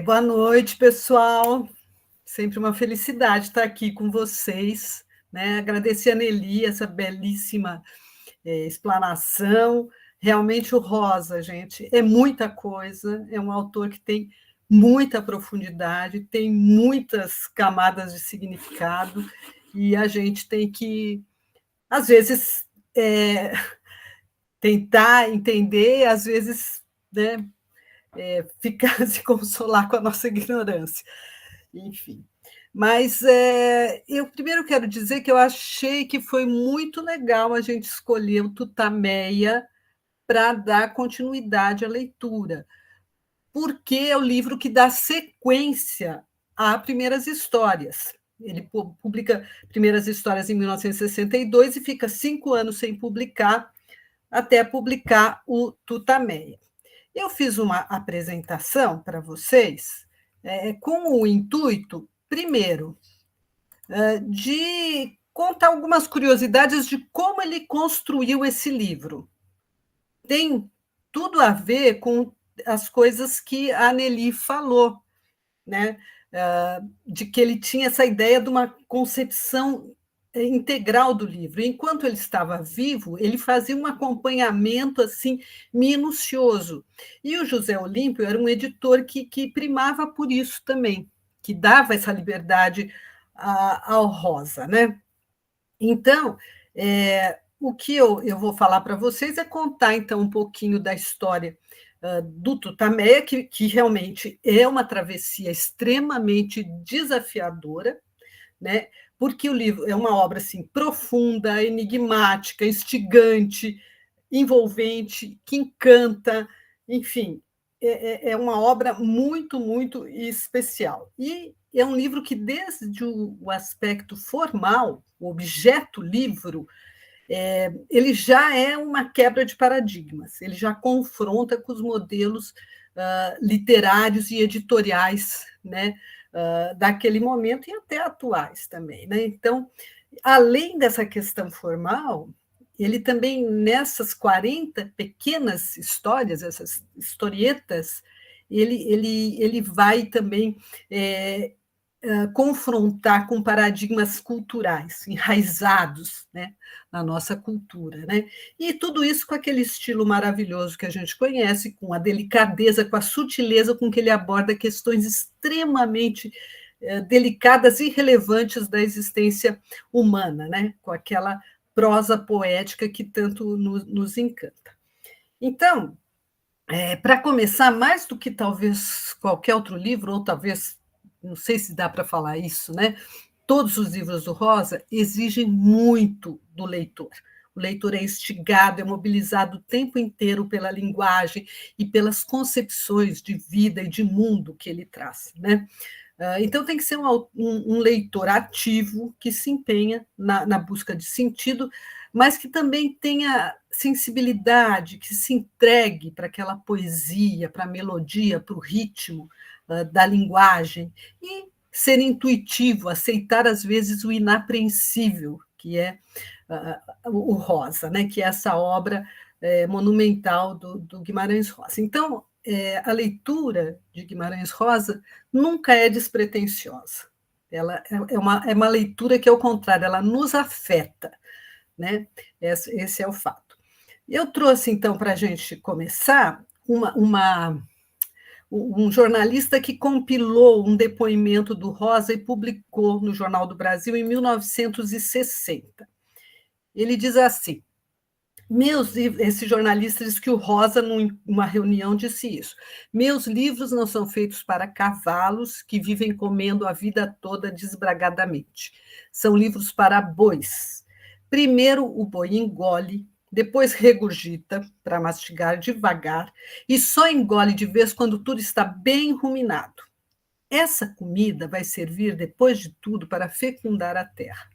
Boa noite, pessoal. Sempre uma felicidade estar aqui com vocês, né? Agradecer a Nelly essa belíssima explanação. Realmente o Rosa, gente, é muita coisa. É um autor que tem muita profundidade, tem muitas camadas de significado e a gente tem que, às vezes, tentar entender, às vezes, né, ficar se consolar com a nossa ignorância. Enfim. Mas eu primeiro quero dizer que eu achei que foi muito legal a gente escolher o Tutameia para dar continuidade à leitura, porque é o livro que dá sequência a Primeiras Histórias. Ele publica Primeiras Histórias em 1962 e fica 5 anos sem publicar, até publicar o Tutameia. Eu fiz uma apresentação para vocês com o intuito, primeiro, de contar algumas curiosidades de como ele construiu esse livro. Tem tudo a ver com as coisas que a Nelly falou, né? De que ele tinha essa ideia de uma concepção integral do livro. Enquanto ele estava vivo, ele fazia um acompanhamento assim minucioso. E o José Olímpio era um editor que primava por isso também, que dava essa liberdade ao Rosa, né? Então, o que eu vou falar para vocês é contar, então, um pouquinho da história do Tutameia, que realmente é uma travessia extremamente desafiadora, né? Porque o livro é uma obra assim, profunda, enigmática, instigante, envolvente, que encanta, enfim, é uma obra muito, muito especial. E é um livro que, desde o aspecto formal, o objeto livro, ele já é uma quebra de paradigmas, ele já confronta com os modelos literários e editoriais, né, daquele momento e até atuais também. Né? Então, além dessa questão formal, ele também, nessas 40 pequenas histórias, essas historietas, ele vai também confrontar com paradigmas culturais enraizados, né, na nossa cultura. Né? E tudo isso com aquele estilo maravilhoso que a gente conhece, com a delicadeza, com a sutileza com que ele aborda questões extremamente delicadas e relevantes da existência humana, né? Com aquela prosa poética que tanto nos encanta. Então, para começar, mais do que talvez qualquer outro livro, ou talvez, não sei se dá para falar isso, né? Todos os livros do Rosa exigem muito do leitor. O leitor é instigado, é mobilizado o tempo inteiro pela linguagem e pelas concepções de vida e de mundo que ele traz, né? Então, tem que ser um leitor ativo que se empenha na busca de sentido, mas que também tenha sensibilidade, que se entregue para aquela poesia, para a melodia, para o ritmo da linguagem, e ser intuitivo, aceitar, às vezes, o inapreensível, que é o Rosa, né? Que é essa obra monumental do Guimarães Rosa. Então, a leitura de Guimarães Rosa nunca é despretensiosa. Ela é uma leitura que, ao contrário, ela nos afeta, né? Esse é o fato. Eu trouxe, então, para a gente começar, um jornalista que compilou um depoimento do Rosa e publicou no Jornal do Brasil em 1960. Ele diz assim: esse jornalista diz que o Rosa, numa reunião, disse isso. Meus livros não são feitos para cavalos que vivem comendo a vida toda desbragadamente. São livros para bois. Primeiro o boi engole, depois regurgita para mastigar devagar e só engole de vez quando tudo está bem ruminado. Essa comida vai servir, depois de tudo, para fecundar a terra.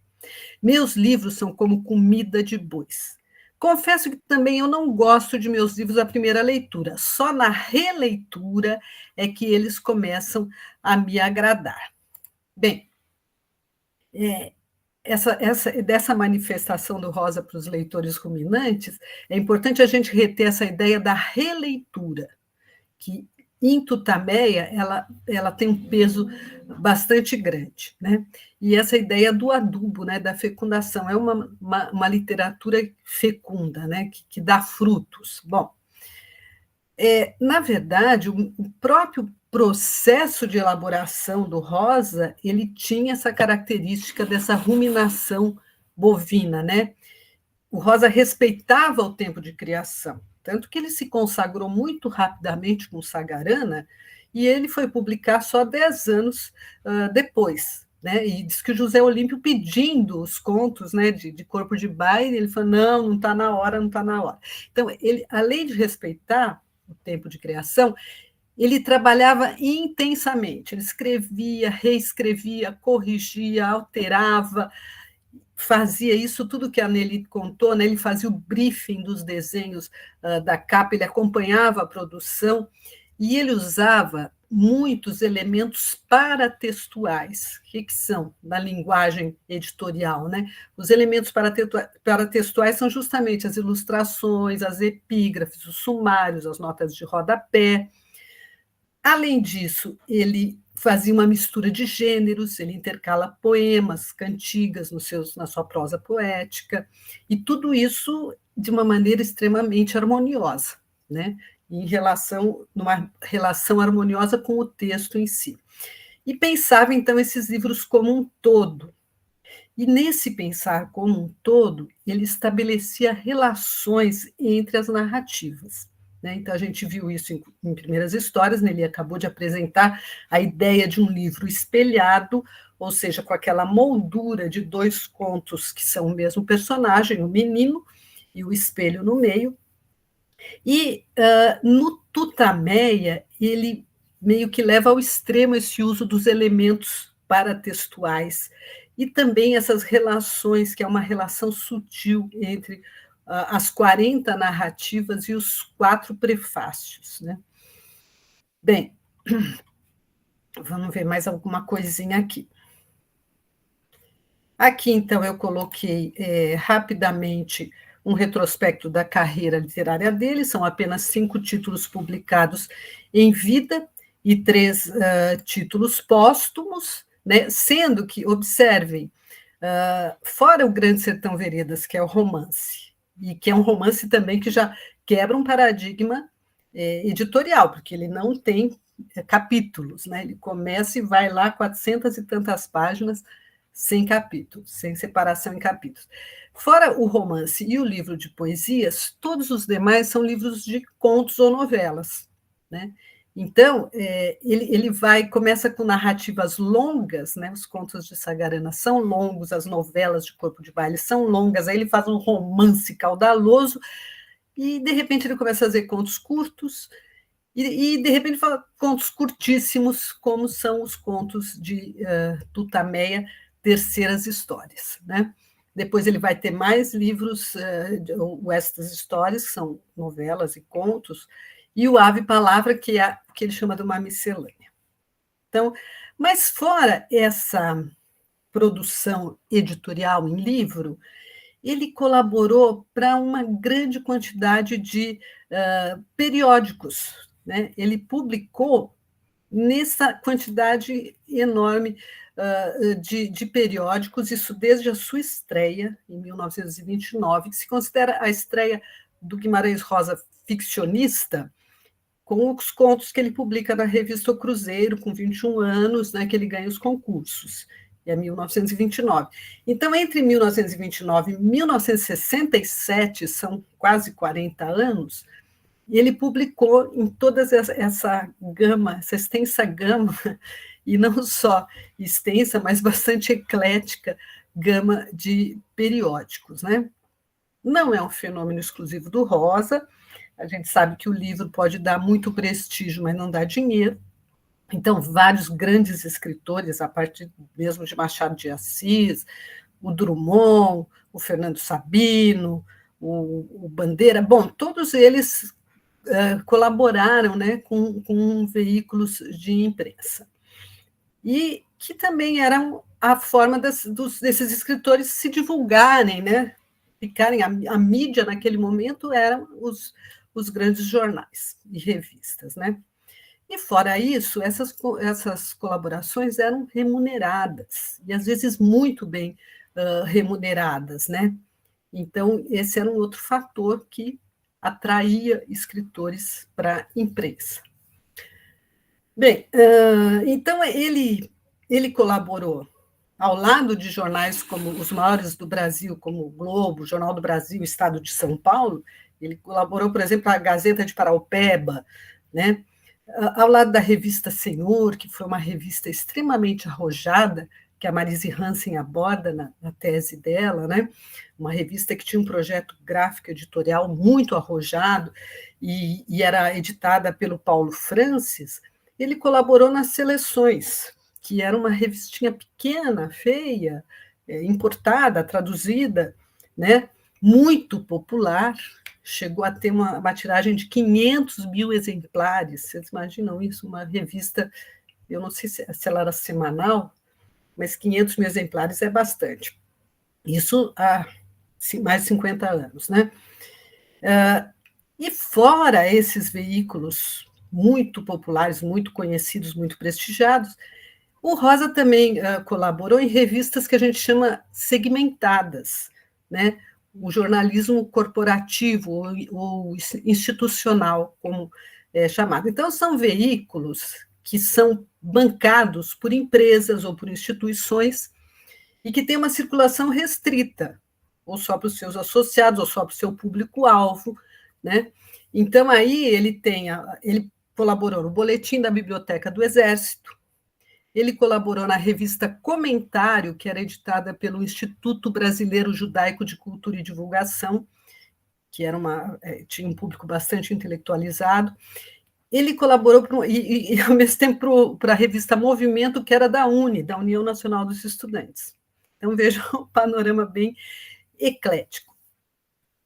Meus livros são como comida de bois. Confesso que também eu não gosto de meus livros à primeira leitura, só na releitura é que eles começam a me agradar. Bem, dessa manifestação do Rosa para os leitores ruminantes, é importante a gente reter essa ideia da releitura, que em Tutameia, ela tem um peso bastante grande, né? E essa ideia do adubo, né, da fecundação, é uma literatura fecunda, né, que dá frutos. Bom, na verdade, o próprio processo de elaboração do rosa, ele tinha essa característica dessa ruminação bovina, né? O Rosa respeitava o tempo de criação, tanto que ele se consagrou muito rapidamente com Sagarana, e ele foi publicar só 10 anos depois. Né? E diz que o José Olímpio pedindo os contos, né, de Corpo de Baile, ele falou, não está na hora, não está na hora. Então, ele, além de respeitar o tempo de criação, ele trabalhava intensamente, ele escrevia, reescrevia, corrigia, alterava, fazia isso tudo que a Nelly contou, né? Ele fazia o briefing dos desenhos da capa, ele acompanhava a produção e ele usava muitos elementos paratextuais. O que são na linguagem editorial, né? Os elementos paratextuais são justamente as ilustrações, as epígrafes, os sumários, as notas de rodapé. Além disso, ele fazia uma mistura de gêneros, ele intercala poemas, cantigas na sua prosa poética, e tudo isso de uma maneira extremamente harmoniosa, né? Numa relação harmoniosa com o texto em si. E pensava, então, esses livros como um todo. E nesse pensar como um todo, ele estabelecia relações entre as narrativas. Né? Então, a gente viu isso em Primeiras Histórias, né? Ele acabou de apresentar a ideia de um livro espelhado, ou seja, com aquela moldura de dois contos que são o mesmo personagem, o menino e o espelho no meio. E no Tutameia, ele meio que leva ao extremo esse uso dos elementos paratextuais e também essas relações, que é uma relação sutil entre as 40 narrativas e os 4 prefácios. Né? Bem, vamos ver mais alguma coisinha aqui. Aqui, então, eu coloquei rapidamente um retrospecto da carreira literária dele, são apenas 5 títulos publicados em vida e 3 títulos póstumos, né? Sendo que, observem, fora o Grande Sertão Veredas, que é o romance, e que é um romance também que já quebra um paradigma editorial, porque ele não tem capítulos, né? Ele começa e vai lá 400 e tantas páginas, sem capítulos, sem separação em capítulos. Fora o romance e o livro de poesias, todos os demais são livros de contos ou novelas. Né? Então, ele começa com narrativas longas, né? Os contos de Sagarana são longos, as novelas de Corpo de Baile são longas, aí ele faz um romance caudaloso, e, de repente, ele começa a fazer contos curtos, e de repente, fala contos curtíssimos, como são os contos de Tutameia, Terceiras Histórias. Né? Depois ele vai ter mais livros, estas histórias, que são novelas e contos, e o Ave Palavra, que é o que ele chama de uma miscelânea. Então, mas fora essa produção editorial em livro, ele colaborou para uma grande quantidade de periódicos. Né? Ele publicou nessa quantidade enorme de periódicos, isso desde a sua estreia, em 1929, que se considera a estreia do Guimarães Rosa ficcionista, com os contos que ele publica na revista O Cruzeiro, com 21 anos, né, que ele ganha os concursos, é 1929. Então, entre 1929 e 1967, são quase 40 anos, e ele publicou em toda essa gama, essa extensa gama, e não só extensa, mas bastante eclética gama de periódicos. Né? Não é um fenômeno exclusivo do Rosa, a gente sabe que o livro pode dar muito prestígio, mas não dá dinheiro. Então, vários grandes escritores, a partir mesmo de Machado de Assis, o Drummond, o Fernando Sabino, o Bandeira, bom, todos eles colaboraram, né, com veículos de imprensa. E que também eram a forma desses escritores se divulgarem, né, ficarem, a mídia naquele momento eram os grandes jornais e revistas. Né? E, fora isso, essas colaborações eram remuneradas, e às vezes muito bem remuneradas, né? Então, esse era um outro fator que atraía escritores para a imprensa. Bem, então ele colaborou ao lado de jornais como os maiores do Brasil, como o Globo, Jornal do Brasil, Estado de São Paulo. Ele colaborou, por exemplo, a Gazeta de Paraupeba, né? Ao lado da revista Senhor, que foi uma revista extremamente arrojada, que a Marise Hansen aborda na tese dela, né? Uma revista que tinha um projeto gráfico editorial muito arrojado e era editada pelo Paulo Francis. Ele colaborou nas Seleções, que era uma revistinha pequena, feia, importada, traduzida, né? Muito popular, chegou a ter uma tiragem de 500 mil exemplares. Vocês imaginam isso? Uma revista, eu não sei se ela era semanal, mas 500 mil exemplares é bastante. Isso há mais de 50 anos, né? E fora esses veículos muito populares, muito conhecidos, muito prestigiados, o Rosa também colaborou em revistas que a gente chama segmentadas, né? O jornalismo corporativo ou institucional, como é chamado. Então, são veículos que são bancados por empresas ou por instituições e que têm uma circulação restrita, ou só para os seus associados, ou só para o seu público-alvo, né? Então, aí ele colaborou no Boletim da Biblioteca do Exército, ele colaborou na revista Comentário, que era editada pelo Instituto Brasileiro Judaico de Cultura e Divulgação, que era tinha um público bastante intelectualizado. Ele colaborou, ao mesmo tempo, para a revista Movimento, que era da da União Nacional dos Estudantes. Então, vejam um panorama bem eclético.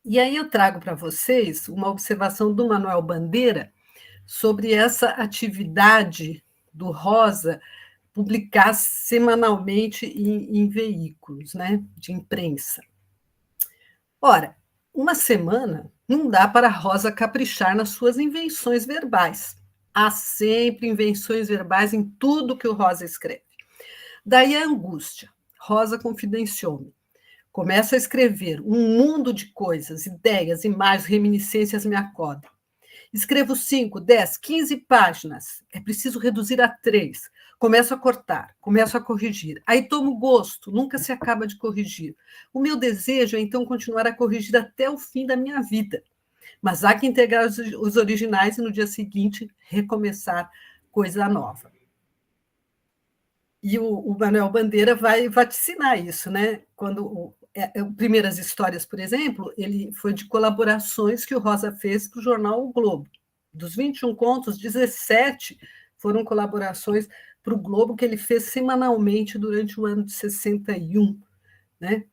E aí eu trago para vocês uma observação do Manuel Bandeira sobre essa atividade do Rosa publicar semanalmente em veículos, né, de imprensa. Ora, uma semana não dá para a Rosa caprichar nas suas invenções verbais. Há sempre invenções verbais em tudo que o Rosa escreve. Daí a angústia. Rosa confidenciou-me. Começo a escrever um mundo de coisas, ideias, imagens, reminiscências me acodam. Escrevo 5, 10, 15 páginas. É preciso reduzir a 3. Começo a cortar, começo a corrigir. Aí tomo gosto, nunca se acaba de corrigir. O meu desejo é, então, continuar a corrigir até o fim da minha vida. Mas há que integrar os originais e, no dia seguinte, recomeçar coisa nova. E o Manuel Bandeira vai vaticinar isso, né? Quando Primeiras Histórias, por exemplo, ele foi de colaborações que o Rosa fez para o jornal O Globo. Dos 21 contos, 17 foram colaborações para o Globo que ele fez semanalmente durante o ano de 61. Né?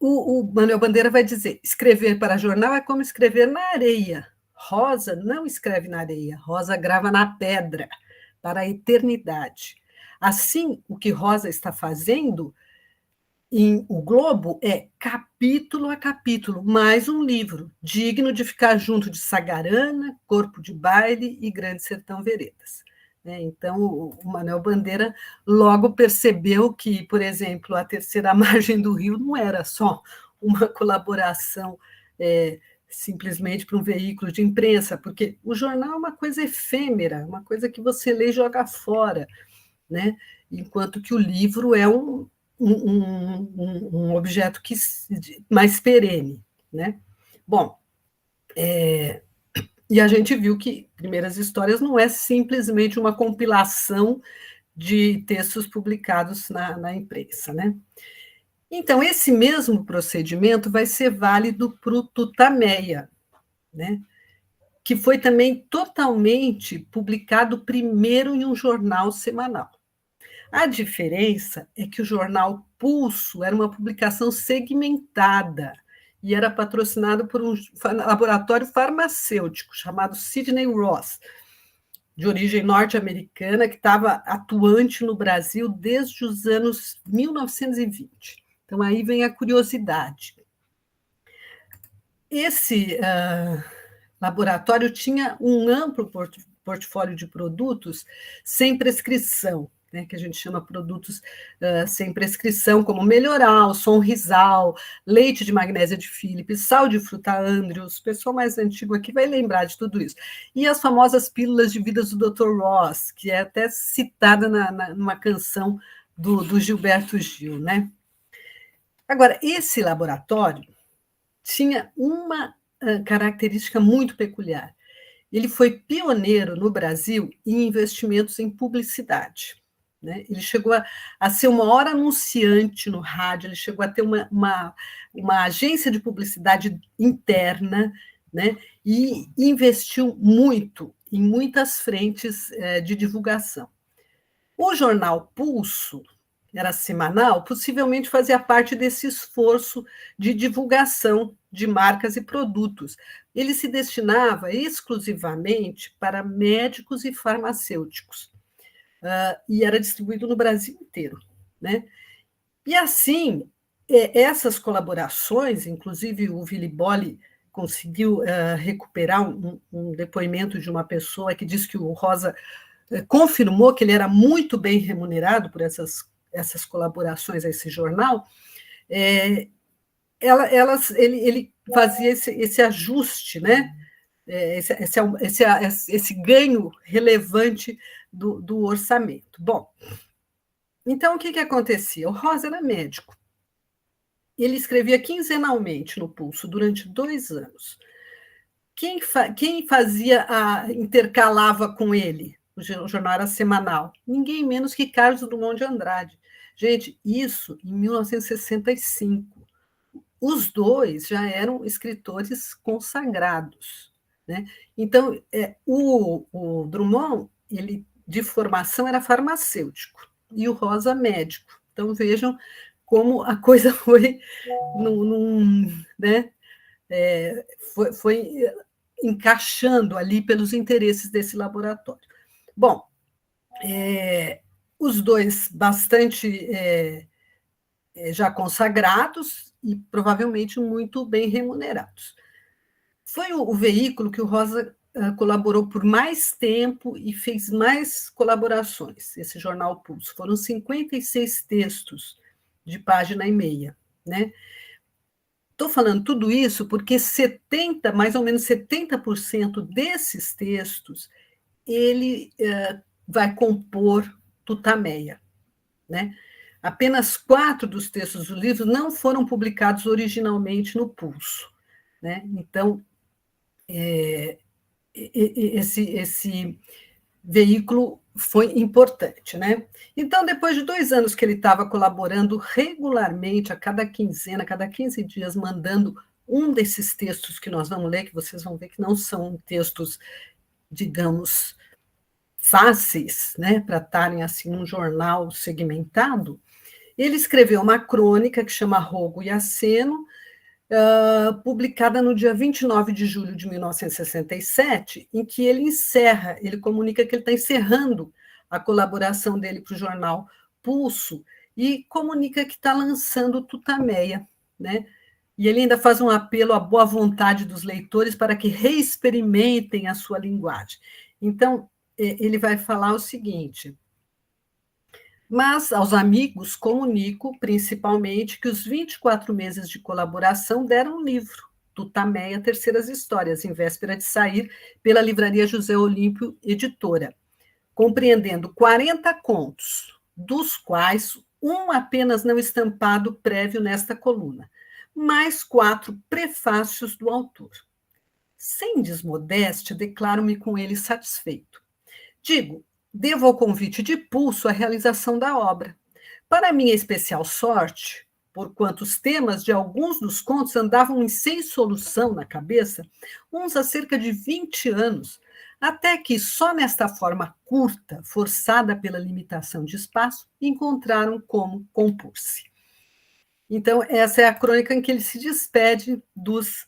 O Manuel Bandeira vai dizer: escrever para jornal é como escrever na areia. Rosa não escreve na areia, Rosa grava na pedra, para a eternidade. Assim, o que Rosa está fazendo em O Globo é capítulo a capítulo, mais um livro, digno de ficar junto de Sagarana, Corpo de Baile e Grande Sertão Veredas. Então, o Manuel Bandeira logo percebeu que, por exemplo, A Terceira Margem do Rio não era só uma colaboração simplesmente para um veículo de imprensa, porque o jornal é uma coisa efêmera, uma coisa que você lê e joga fora, né? Enquanto que o livro é um objeto mais perene. Né? Bom, e a gente viu que Primeiras Histórias não é simplesmente uma compilação de textos publicados na imprensa. Né? Então, esse mesmo procedimento vai ser válido para o Tutameia, né? Que foi também totalmente publicado primeiro em um jornal semanal. A diferença é que o jornal Pulso era uma publicação segmentada e era patrocinado por um laboratório farmacêutico chamado Sidney Ross, de origem norte-americana, que estava atuante no Brasil desde os anos 1920. Então, aí vem a curiosidade. Esse laboratório tinha um amplo portfólio de produtos sem prescrição, né, que a gente chama produtos sem prescrição, como Melhoral, Sonrisal, leite de magnésia de Philips, sal de fruta Andrews, o pessoal mais antigo aqui vai lembrar de tudo isso. E as famosas pílulas de vidas do Dr. Ross, que é até citada numa canção do Gilberto Gil, né? Agora, esse laboratório tinha uma característica muito peculiar. Ele foi pioneiro no Brasil em investimentos em publicidade, né? Ele chegou a ser o maior anunciante no rádio, ele chegou a ter uma agência de publicidade interna, né? E investiu muito em muitas frentes de divulgação. O jornal Pulso, era semanal, possivelmente fazia parte desse esforço de divulgação de marcas e produtos. Ele se destinava exclusivamente para médicos e farmacêuticos, e era distribuído no Brasil inteiro, né? E assim, essas colaborações, inclusive o Willy Bolle conseguiu recuperar um depoimento de uma pessoa que diz que o Rosa confirmou que ele era muito bem remunerado por essas colaborações a esse jornal. Ele fazia esse ajuste, né? Esse ganho relevante do orçamento. Bom, então o que acontecia? O Rosa era médico. Ele escrevia quinzenalmente no Pulso durante 2 anos. Quem intercalava com ele? O jornal era semanal. Ninguém menos que Carlos Drummond de Andrade. Gente, isso em 1965. Os dois já eram escritores consagrados, né? Então, o Drummond, ele de formação era farmacêutico e o Rosa médico. Então, vejam como a coisa foi, né? Foi encaixando ali pelos interesses desse laboratório. Bom, os dois bastante já consagrados e provavelmente muito bem remunerados. Foi o veículo que o Rosa colaborou por mais tempo e fez mais colaborações, esse jornal Pulso. Foram 56 textos de página e meia, né? Estou falando tudo isso porque mais ou menos 70% desses textos ele vai compor Tutameia, né? Apenas 4 dos textos do livro não foram publicados originalmente no Pulso, né? Então, esse veículo foi importante, né? Então, depois de 2 anos que ele estava colaborando regularmente, a cada quinzena, a cada 15 dias, mandando um desses textos que nós vamos ler, que vocês vão ver que não são textos, digamos, fáceis, né, para estarem assim num jornal segmentado, ele escreveu uma crônica que chama Rogo e Aceno, publicada no dia 29 de julho de 1967, em que ele comunica que ele está encerrando a colaboração dele para o jornal Pulso e comunica que está lançando Tutameia, né? E ele ainda faz um apelo à boa vontade dos leitores para que reexperimentem a sua linguagem. Então, ele vai falar o seguinte: mas aos amigos comunico, principalmente, que os 24 meses de colaboração deram um livro, Tutameia, Terceiras Histórias, em véspera de sair pela Livraria José Olímpio Editora, compreendendo 40 contos, dos quais um apenas não estampado prévio nesta coluna, mais 4 prefácios do autor. Sem desmodéstia, declaro-me com ele satisfeito. Digo, devo ao convite de Pulso a realização da obra. Para minha especial sorte, porquanto os temas de alguns dos contos andavam sem solução na cabeça, uns há cerca de 20 anos, até que só nesta forma curta, forçada pela limitação de espaço, encontraram como compor-se. Então, essa é a crônica em que ele se despede dos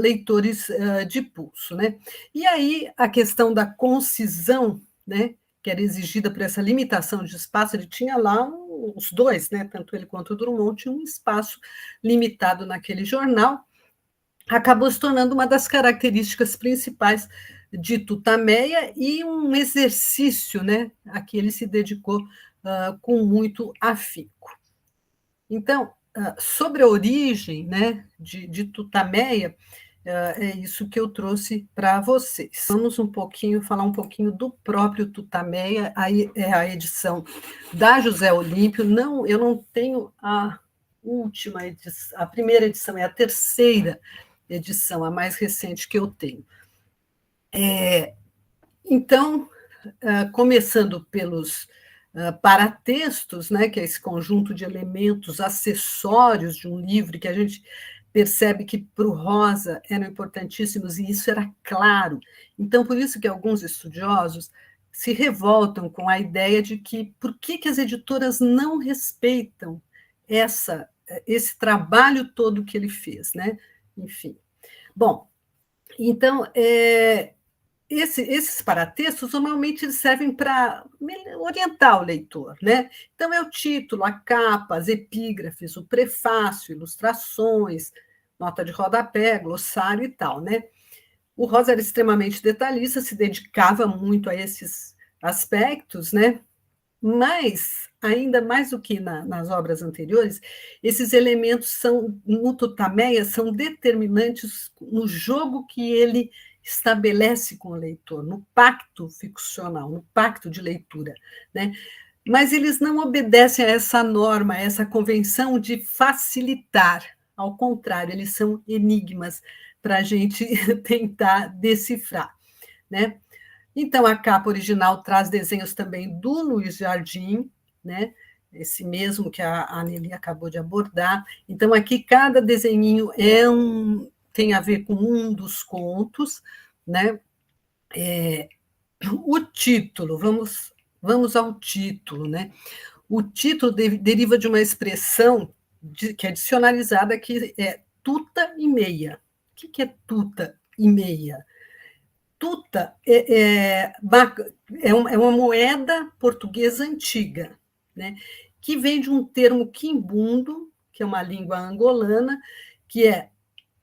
leitores de Pulso, né? E aí, a questão da concisão, né, que era exigida por essa limitação de espaço, ele tinha lá os dois, né, tanto ele quanto o Drummond, tinham um espaço limitado naquele jornal, acabou se tornando uma das características principais de Tutameia e um exercício, né, a que ele se dedicou com muito afinco. Então, sobre a origem, né, de Tutameia, é isso que eu trouxe para vocês. Vamos falar um pouquinho do próprio Tutameia, aí é a edição da José Olímpio. Não, eu não tenho a última edição, a primeira edição, é a terceira edição, a mais recente que eu tenho. Então, começando pelos paratextos, né, que é esse conjunto de elementos acessórios de um livro que a gente percebe que para o Rosa eram importantíssimos, e isso era claro. Então, por isso que alguns estudiosos se revoltam com a ideia de que por que as editoras não respeitam esse trabalho todo que ele fez, né? Enfim. Bom, então, esses paratextos normalmente eles servem para orientar o leitor, né? Então é o título, a capa, as epígrafes, o prefácio, ilustrações, nota de rodapé, glossário e tal, né? O Rosa era extremamente detalhista, se dedicava muito a esses aspectos, né? Mas, ainda mais do que nas obras anteriores, esses elementos no Tutameia, são determinantes no jogo que ele estabelece com o leitor, no pacto ficcional, no pacto de leitura, né? Mas eles não obedecem a essa norma, a essa convenção de facilitar. Ao contrário, eles são enigmas para a gente tentar decifrar, né? Então, a capa original traz desenhos também do Luiz Jardim, né? Esse mesmo que a Nelly acabou de abordar. Então, aqui cada desenhinho tem a ver com um dos contos, né? O título, vamos ao título, né? O título deriva de uma expressão que é dicionarizada, que é tuta e meia. O que é tuta e meia? Tuta é uma moeda portuguesa antiga, né, que vem de um termo quimbundo, que é uma língua angolana, que é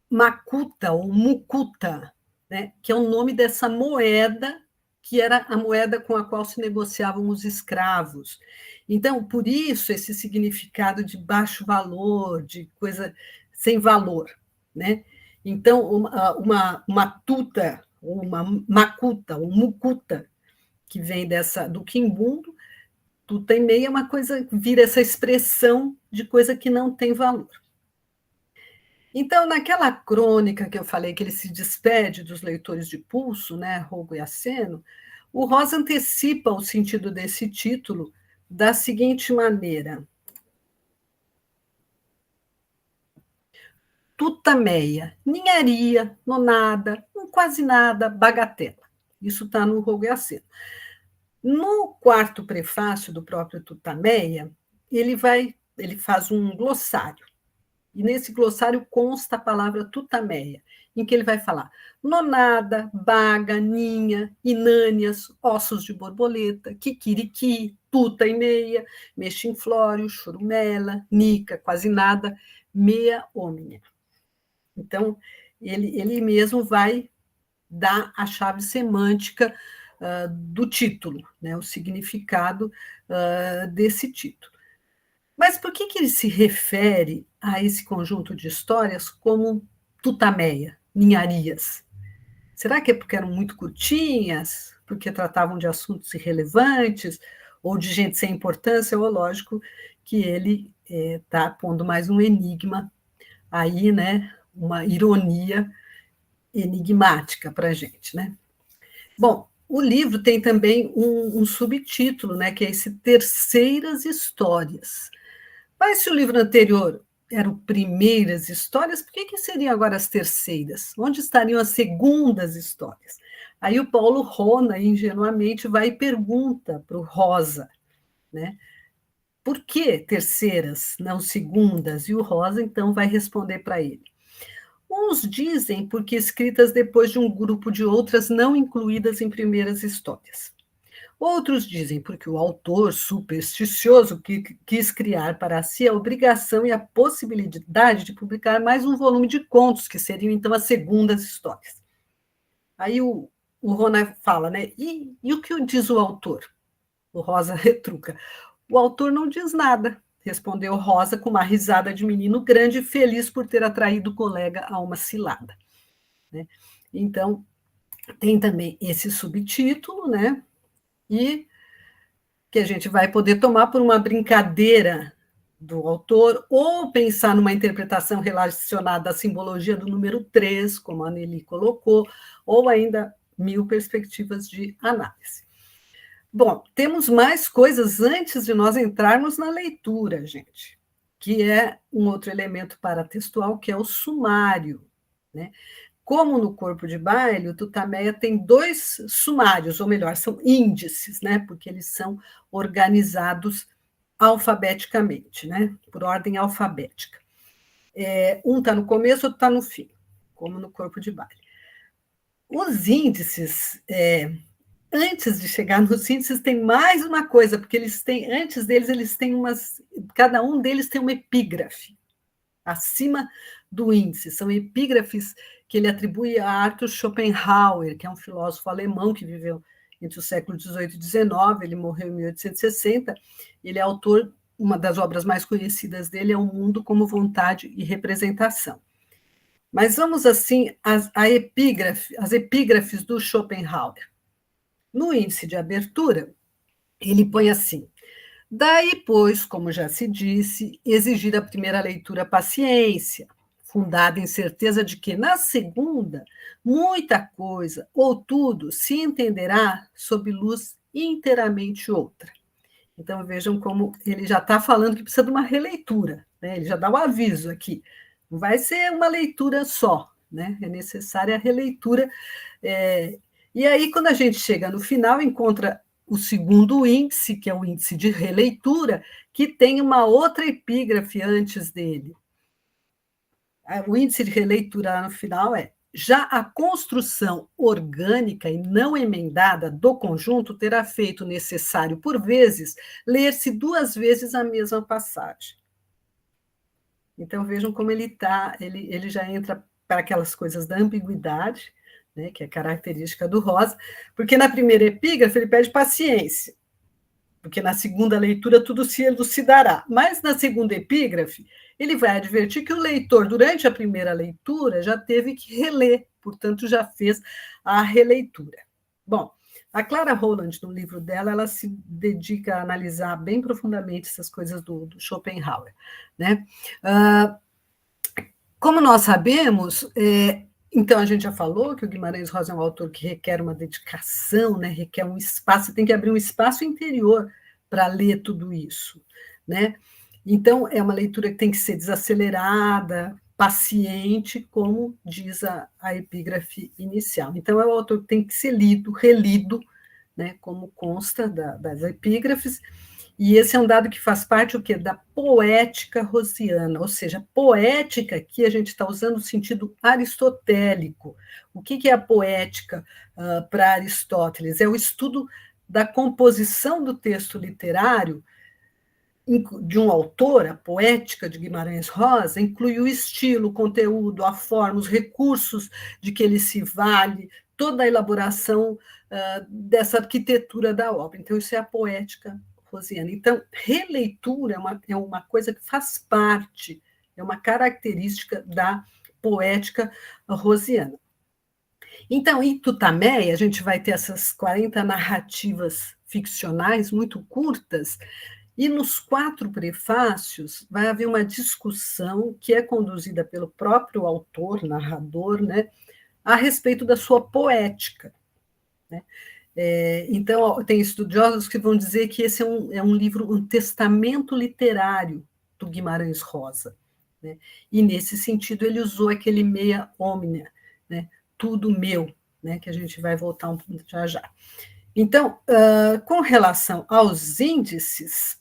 macuta ou mucuta, né, que é o nome dessa moeda, que era a moeda com a qual se negociavam os escravos. Então, por isso, esse significado de baixo valor, de coisa sem valor, né? Então, uma tuta, uma macuta, ou mucuta, que vem do quimbundo, tuta e meia é uma coisa, vira essa expressão de coisa que não tem valor. Então, naquela crônica que eu falei que ele se despede dos leitores de Pulso, né, Rogo e Aceno, o Rosa antecipa o sentido desse título da seguinte maneira: tutameia, ninharia, nonada, um quase nada, bagatela. Isso está no Rogo e Aceno. No quarto prefácio do próprio Tutameia, ele faz um glossário. E nesse glossário consta a palavra tutameia, em que ele vai falar nonada, baga, ninha, inânias, ossos de borboleta, quiquiriqui, tuta e meia, mexinflório, churumela, nica, quase nada, meia omnia. Então, ele mesmo vai dar a chave semântica do título, né, o significado desse título. Mas por que ele se refere a esse conjunto de histórias como tutameia, ninharias? Será que é porque eram muito curtinhas, porque tratavam de assuntos irrelevantes, ou de gente sem importância? Ou lógico que ele está pondo mais um enigma aí, né? Uma ironia enigmática para a gente, né? Bom, o livro tem também um subtítulo, né? Que é esse Terceiras Histórias. Mas se o livro anterior era o Primeiras Histórias, por que seriam agora as terceiras? Onde estariam as segundas histórias? Aí o Paulo Rona, ingenuamente, vai e pergunta para o Rosa, né? Por que terceiras, não segundas? E o Rosa, então, vai responder para ele. Uns dizem porque escritas depois de um grupo de outras não incluídas em primeiras histórias. Outros dizem porque o autor supersticioso quis criar para si a obrigação e a possibilidade de publicar mais um volume de contos, que seriam então as segundas histórias. Aí o o Rona fala, né? E o que diz o autor? O Rosa retruca. O autor não diz nada, respondeu Rosa com uma risada de menino grande, feliz por ter atraído o colega a uma cilada. Né? Então, tem também esse subtítulo, né? E que a gente vai poder tomar por uma brincadeira do autor, ou pensar numa interpretação relacionada à simbologia do número 3, como a Nelly colocou, ou ainda 1000 perspectivas de análise. Bom, temos mais coisas antes de nós entrarmos na leitura, gente, que é um outro elemento paratextual, que é o sumário, né? Como no corpo de baile, o Tutameia tem 2 sumários, ou melhor, são índices, né? Porque eles são organizados alfabeticamente, né? Por ordem alfabética. Um está no começo, outro está no fim, como no corpo de baile. Os índices, antes de chegar nos índices, tem mais uma coisa, porque eles têm, antes deles, eles têm cada um deles tem uma epígrafe, acima do índice. São epígrafes que ele atribui a Arthur Schopenhauer, que é um filósofo alemão que viveu entre o século XVIII e XIX, ele morreu em 1860, ele é autor, uma das obras mais conhecidas dele é O Mundo como Vontade e Representação. Mas vamos, assim, as epígrafes do Schopenhauer. No índice de abertura, ele põe assim: daí, pois, como já se disse, exigir a primeira leitura paciência, fundada em certeza de que, na segunda, muita coisa, ou tudo, se entenderá sob luz inteiramente outra. Então, vejam como ele já está falando que precisa de uma releitura, né? Ele já dá o aviso aqui. Não vai ser uma leitura só, né? É necessária a releitura. E aí, quando a gente chega no final, encontra o segundo índice, que é o índice de releitura, que tem uma outra epígrafe antes dele. O índice de releitura lá no final é: já a construção orgânica e não emendada do conjunto terá feito necessário, por vezes, ler-se 2 vezes a mesma passagem. Então, vejam como ele já entra para aquelas coisas da ambiguidade, né, que é característica do Rosa, porque na primeira epígrafe ele pede paciência, porque na segunda leitura tudo se elucidará. Mas na segunda epígrafe, ele vai advertir que o leitor, durante a primeira leitura, já teve que reler, portanto, já fez a releitura. Bom, a Clara Holland, no livro dela, ela se dedica a analisar bem profundamente essas coisas do Schopenhauer, né? Como nós sabemos, então a gente já falou que o Guimarães Rosa é um autor que requer uma dedicação, né? Requer um espaço, tem que abrir um espaço interior para ler tudo isso, né? Então, é uma leitura que tem que ser desacelerada, paciente, como diz a epígrafe inicial. Então, é o autor que tem que ser lido, relido, né, como consta das epígrafes, e esse é um dado que faz parte o quê? Da poética rosiana, ou seja, poética aqui a gente está usando o sentido aristotélico. O que é a poética para Aristóteles? É o estudo da composição do texto literário de um autor. A poética de Guimarães Rosa inclui o estilo, o conteúdo, a forma, os recursos de que ele se vale, toda a elaboração dessa arquitetura da obra. Então, isso é a poética rosiana. Então, releitura é uma coisa que faz parte, é uma característica da poética rosiana. Então, em Tutameia, a gente vai ter essas 40 narrativas ficcionais muito curtas, e nos 4 prefácios vai haver uma discussão que é conduzida pelo próprio autor, narrador, né, a respeito da sua poética, né? Então, tem estudiosos que vão dizer que esse é um livro, um testamento literário do Guimarães Rosa, né? E, nesse sentido, ele usou aquele meia omnia, né? Tudo meu, né? Que a gente vai voltar já já. Então, com relação aos índices,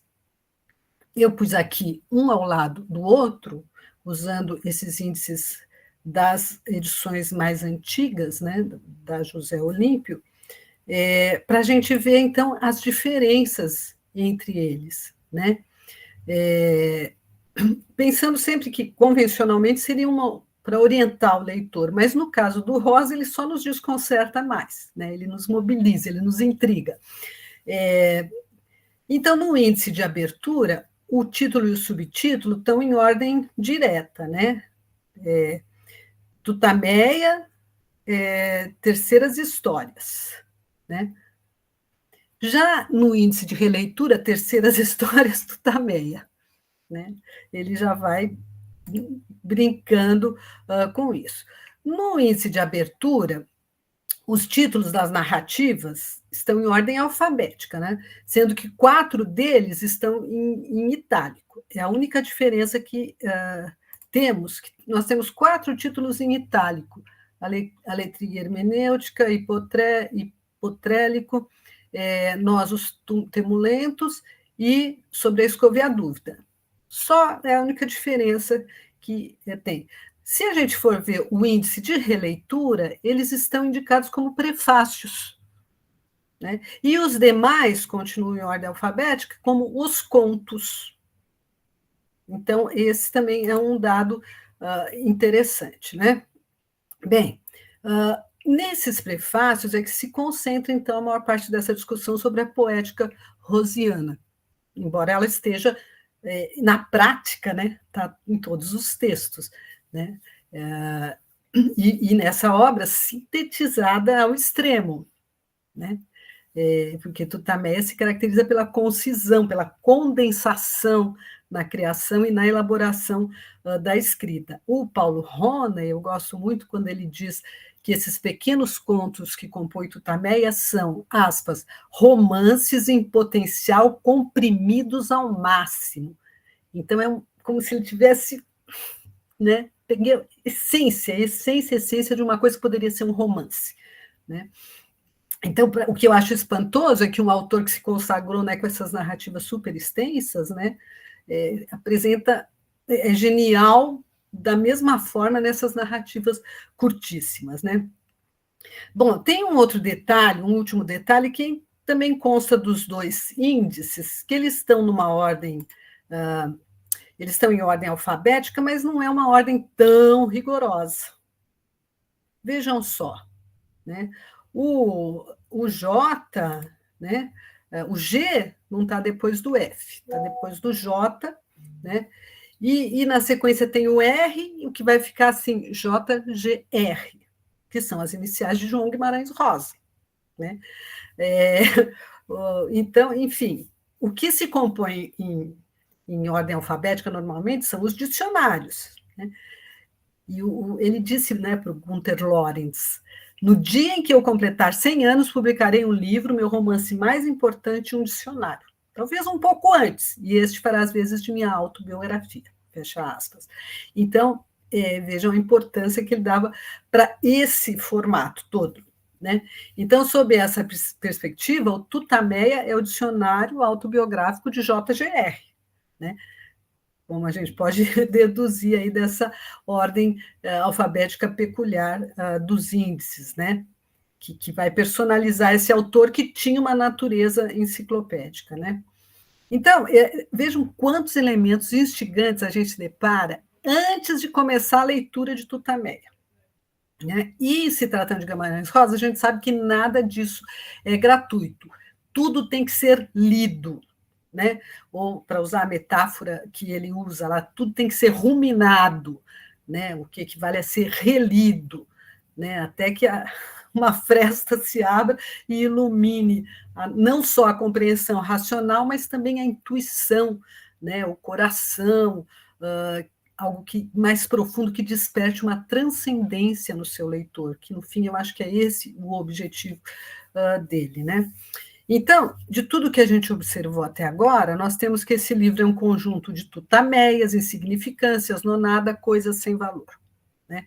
eu pus aqui um ao lado do outro, usando esses índices das edições mais antigas, né, da José Olímpio, para a gente ver, então, as diferenças entre eles, né? Pensando sempre que, convencionalmente, seria para orientar o leitor, mas no caso do Rosa, ele só nos desconcerta mais, né? Ele nos mobiliza, ele nos intriga. Então, no índice de abertura, o título e o subtítulo estão em ordem direta, né? Tutameia, terceiras histórias, né? Já no índice de releitura, terceiras histórias, Tutameia, né? Ele já vai brincando com isso. No índice de abertura, os títulos das narrativas estão em ordem alfabética, né? Sendo que 4 deles estão em itálico. É a única diferença que temos. Nós temos 4 títulos em itálico: a letria hermenêutica, hipotrélico, nós os temulentos e sobre a escova e a dúvida. Só é a única diferença que tem. Se a gente for ver o índice de releitura, eles estão indicados como prefácios, né? E os demais continuam em ordem alfabética como os contos. Então, esse também é um dado interessante, né? Bem, nesses prefácios é que se concentra, então, a maior parte dessa discussão sobre a poética rosiana, embora ela esteja na prática, né? Está em todos os textos, né? E nessa obra sintetizada ao extremo, né? Porque Tutameia se caracteriza pela concisão, pela condensação na criação e na elaboração da escrita. O Paulo Rona, eu gosto muito quando ele diz que esses pequenos contos que compõem Tutameia são, aspas, romances em potencial comprimidos ao máximo. Então, como se ele tivesse, né, peguei a essência de uma coisa que poderia ser um romance, né? Então, o que eu acho espantoso é que um autor que se consagrou, né, com essas narrativas super extensas, né, apresenta, é genial da mesma forma nessas narrativas curtíssimas, né? Bom, tem um outro detalhe, um último detalhe, que também consta dos 2 índices, que eles estão numa ordem, eles estão em ordem alfabética, mas não é uma ordem tão rigorosa. Vejam só, né? O J, né? O G não está depois do F, está depois do J, né? E na sequência tem o R, o que vai ficar assim, JGR, que são as iniciais de João Guimarães Rosa, né? Então, enfim, o que se compõe em ordem alfabética normalmente são os dicionários, né? E ele disse, né, para o Gunther Lorenz: no dia em que eu completar 100 anos, publicarei um livro, meu romance mais importante, um dicionário. Talvez um pouco antes, e este fará as vezes de minha autobiografia, fecha aspas. Então, vejam a importância que ele dava para esse formato todo, né? Então, sob essa perspectiva, o Tutameia é o dicionário autobiográfico de JGR, né? Como a gente pode deduzir aí dessa ordem alfabética peculiar dos índices, né? Que vai personalizar esse autor que tinha uma natureza enciclopédica, né? Então, vejam quantos elementos instigantes a gente depara antes de começar a leitura de Tutameia, né? E se tratando de Guimarães Rosa, a gente sabe que nada disso é gratuito. Tudo tem que ser lido, né? Ou, para usar a metáfora que ele usa lá, tudo tem que ser ruminado, né? O que equivale a ser relido, né? Até que uma fresta se abra e ilumine não só a compreensão racional, mas também a intuição, né? O coração, algo mais profundo, que desperte uma transcendência no seu leitor, que, no fim, eu acho que é esse o objetivo dele, né? Então, de tudo que a gente observou até agora, nós temos que esse livro é um conjunto de tutameias, insignificâncias, nonada, coisas sem valor, né?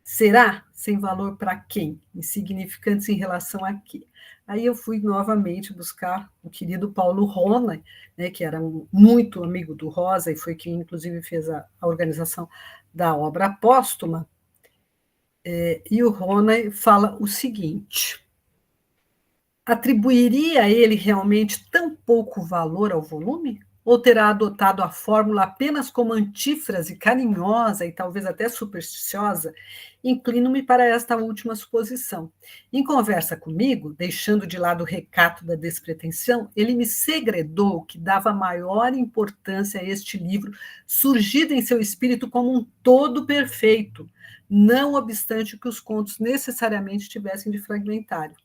Será sem valor para quem? Insignificantes em relação a quê? Aí eu fui novamente buscar o querido Paulo Rona, né, que era muito amigo do Rosa e foi quem, inclusive, fez a organização da obra póstuma, e o Rona fala o seguinte: atribuiria ele realmente tão pouco valor ao volume? ou terá adotado a fórmula apenas como antífrase carinhosa e talvez até supersticiosa? Inclino-me para esta última suposição. Em conversa comigo, deixando de lado o recato da despretensão, ele me segredou que dava maior importância a este livro, surgido em seu espírito como um todo perfeito, não obstante que os contos necessariamente tivessem de fragmentário.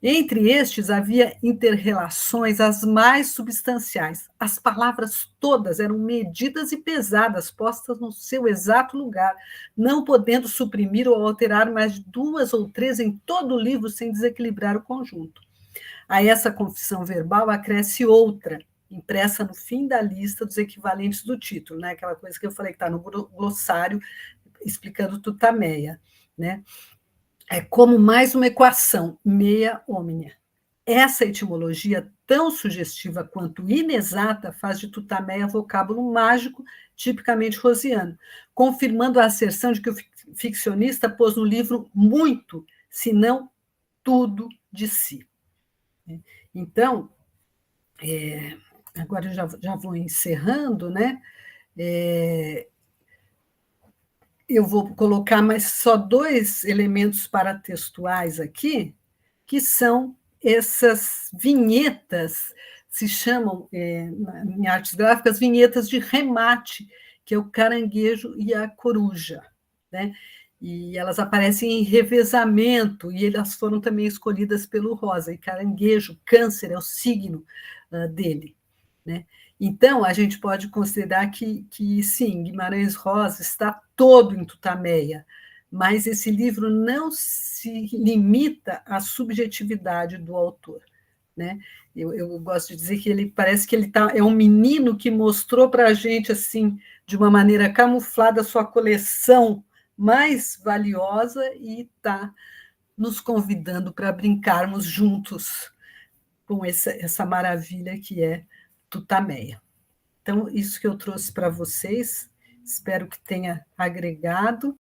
Entre estes havia interrelações as mais substanciais. As palavras todas eram medidas e pesadas, postas no seu exato lugar, não podendo suprimir ou alterar mais de 2 ou 3 em todo o livro sem desequilibrar o conjunto. A essa confissão verbal acresce outra, impressa no fim da lista dos equivalentes do título, né? Aquela coisa que eu falei que está no glossário explicando Tutameia, né? É como mais uma equação, mea omnia. Essa etimologia, tão sugestiva quanto inexata, faz de Tutameia vocábulo mágico, tipicamente rosiano, confirmando a asserção de que o ficcionista pôs no livro muito, se não tudo de si. Então, agora eu já vou encerrando, né? Eu vou colocar mais só 2 elementos paratextuais aqui, que são essas vinhetas, se chamam, em artes gráficas, vinhetas de remate, que é o caranguejo e a coruja, né? E elas aparecem em revezamento, e elas foram também escolhidas pelo Rosa. E caranguejo, câncer, é o signo dele, né? Então, a gente pode considerar que sim, Guimarães Rosa está todo em Tutameia, mas esse livro não se limita à subjetividade do autor, né? Eu gosto de dizer que ele parece que é um menino que mostrou para a gente, assim, de uma maneira camuflada, a sua coleção mais valiosa e está nos convidando para brincarmos juntos com essa maravilha que é Tutameia. Então, isso que eu trouxe para vocês, espero que tenha agregado.